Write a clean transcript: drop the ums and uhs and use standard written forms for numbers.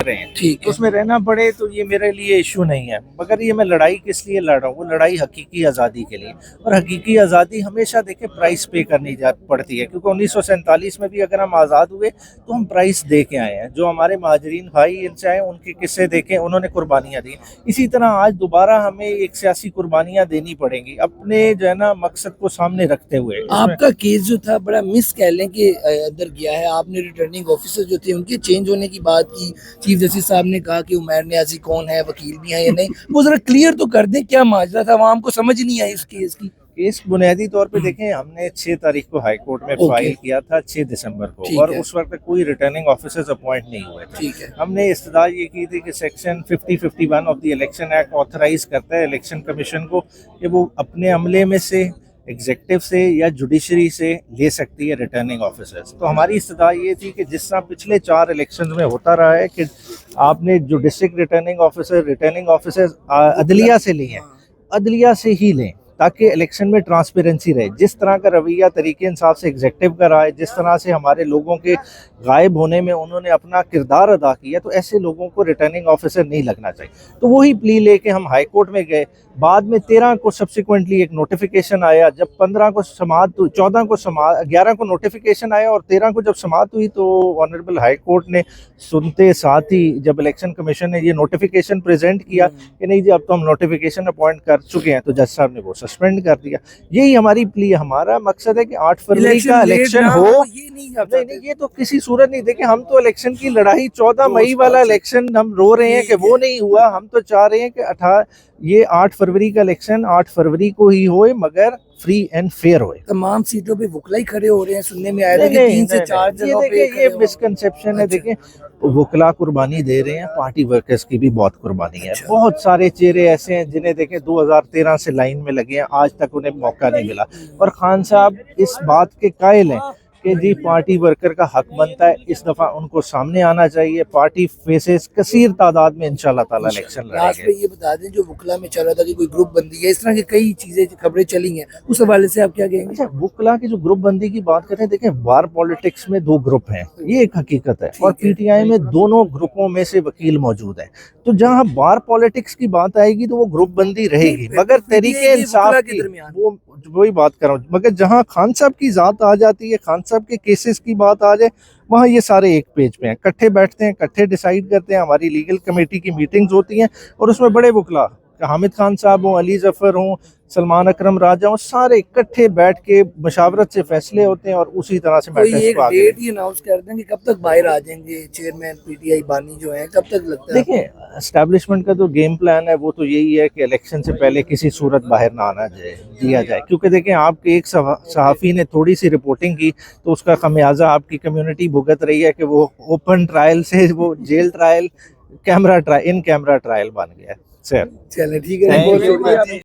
رہے ہیں تو اس میں رہنا پڑے تو یہ میرے لیے ایشو نہیں ہے، مگر یہ میں لڑائی کس لیے لڑ رہا ہوں، وہ لڑائی حقیقی آزادی کے لیے، اور حقیقی آزادی ہمیشہ دیکھیں پرائس پے کرنی پڑتی ہے، کیونکہ 1947 میں بھی اگر ہم آزاد ہوئے تو ہم پرائس دے کے آئے ہیں، جو ہمارے مہاجرین بھائی ان سے آئے ان کے قصے دیکھیں، انہوں نے قربانیاں دی، اسی طرح آج دوبارہ ہمیں ایک سیاسی قربانیاں دینی پڑیں گی اپنے جو ہے نا مقصد کو سامنے رکھتے ہوئے۔ آپ کا کیس جو تھا بڑا مس کہہ لیں کہ ادھر گیا ہے، آپ نے ریٹرننگ آفیسر جو تھے ان کے چینج ہونے کی بات کی، چیف جسٹس صاحب نے کہا کہ عمیر نیازی کون ہے، وکیل بھی ہیں یا نہیں، وہ ذرا کلیئر تو کر دیں کیا ماجرا تھا، عوام کو سمجھ نہیں آئی اس کیس کی۔ کیس بنیادی طور پہ دیکھیں ہم نے 6 تاریخ کو ہائی کورٹ میں فائل کیا تھا، 6 دسمبر کو، اور اس وقت کوئی ریٹرننگ آفیسرز اپوائنٹ نہیں ہوئے تھے۔ ہم نے استدعا یہ کی تھی کہ section 5051 of the election act authorise کرتا ہے الیکشن کمیشن کو کہ وہ اپنے عملے میں سے ایگزیکٹو سے یا جوڈیشری سے لے سکتی ہے ریٹرننگ آفیسرز۔ تو ہماری استدعا یہ تھی کہ جس طرح پچھلے 4 الیکشن میں ہوتا رہا ہے کہ آپ نے جو ڈسٹرکٹ ریٹرننگ آفیسر عدلیہ سے لی ہیں، عدلیہ سے ہی لیں تاکہ الیکشن میں ٹرانسپیرنسی رہے۔ جس طرح کا رویہ طریقے انصاف سے ایگزیکٹو کا رہا ہے، جس طرح سے ہمارے لوگوں کے غائب ہونے میں انہوں نے اپنا کردار ادا کیا، تو ایسے لوگوں کو ریٹرننگ آفیسر نہیں لگنا چاہیے۔ تو وہی پلی لے کے ہم ہائی کورٹ میں گئے، بعد میں 13 کو سبسیکوینٹلی ایک نوٹیفیکیشن آیا، جب 15 کو سماعت، 11 کو نوٹیفیکیشن آیا اور 13 کو جب سماعت ہوئی تو آنریبل ہائی کورٹ نے سنتے ساتھ ہی جب الیکشن کمیشن نے یہ نوٹیفیکیشن پریزنٹ کیا کہ نہیں جی اب تو ہم نوٹیفیکیشن اپوائنٹ کر چکے ہیں، تو جج صاحب نے وہ سسپینڈ کر دیا۔ یہی ہماری پلی، ہمارا مقصد ہے کہ 8 فروری کا الیکشن ہو۔ نہیں یہ تو کسی صورت نہیں، دیکھیں ہم تو الیکشن کی لڑائی 14 مئی والا الیکشن ہم رو رہے ہیں کہ وہ نہیں ہوا، ہم تو چاہ رہے ہیں کہ یہ 8 فروری کا الیکشن 8 فروری کو ہی ہوئے، مگر فری اینڈ فیئر ہوئے۔ تمام سیٹوں پہ وکلا ہی کھڑے ہو رہے ہیں، سننے میں آ رہا ہے کہ 3 سے 4 جگہوں پہ یہ مسکنسیپشن ہے۔ دیکھیں وکلا قربانی دے رہے ہیں، پارٹی ورکرز کی بھی بہت قربانی ہے، بہت سارے چہرے ایسے ہیں جنہیں دیکھیں 2013 سے لائن میں لگے ہیں، آج تک انہیں موقع نہیں ملا، اور خان صاحب اس بات کے قائل ہیں کہ جی پارٹی ورکر کا حق بنتا ہے، اس دفعہ ان کو سامنے آنا چاہیے، پارٹی فیسز کثیر تعداد میں انشاءاللہ تعالی الیکشن لڑیں گے۔ یہ بتا دیں جو وکلا میں چل رہا تھا کہ کوئی گروپ بندی ہے، اس طرح کی کئی چیزیں خبریں چلی ہیں، اس حوالے سے آپ کیا کہیں گے؟ اچھا وکلا کی جو گروپ بندی کی بات کریں، دیکھیں بار پالیٹکس میں 2 گروپ ہیں، یہ ایک حقیقت ہے، اور پی ٹی آئی میں دونوں گروپوں میں سے وکیل موجود ہیں، تو جہاں بار پالیٹکس کی بات آئے گی تو وہ گروپ بندی رہے گی، مگر طریقے انصاف کی وہی بات کر رہا ہوں، مگر جہاں خان صاحب کی ذات آ جاتی ہے، خان صاحب کے کیسز کی بات آ جائے، وہاں یہ سارے ایک پیج پہ ہیں، کٹھے بیٹھتے ہیں، کٹھے ڈیسائیڈ کرتے ہیں، ہماری لیگل کمیٹی کی میٹنگز ہوتی ہیں، اور اس میں بڑے وکلا حامد خان صاحب ہوں، علی ظفر ہوں، سلمان اکرم راجہ ہوں، سارے اکٹھے بیٹھ کے مشاورت سے فیصلے ہوتے ہیں، اور اسی طرح سے میٹرز کو آگے ڈیٹ ہی اناؤنس کر دیں کہ کب تک باہر آ جائیں گے چیئرمین پی ٹی آئی بانی جو ہیں، کب تک لگتا ہے؟ دیکھیں اسٹیبلشمنٹ کا جو گیم پلان ہے وہ تو یہی ہے کہ الیکشن سے پہلے کسی صورت باہر نہ آنا دیا جائے، کیونکہ دیکھیں آپ کے ایک صحافی نے تھوڑی سی رپورٹنگ کی تو اس کا خمیازہ آپ کی کمیونٹی بھگت رہی ہے کہ وہ اوپن ٹرائل سے وہ جیل ٹرائل ان کیمرہ ٹرائل بن گیا ہے۔ چلیں ٹھیک ہے،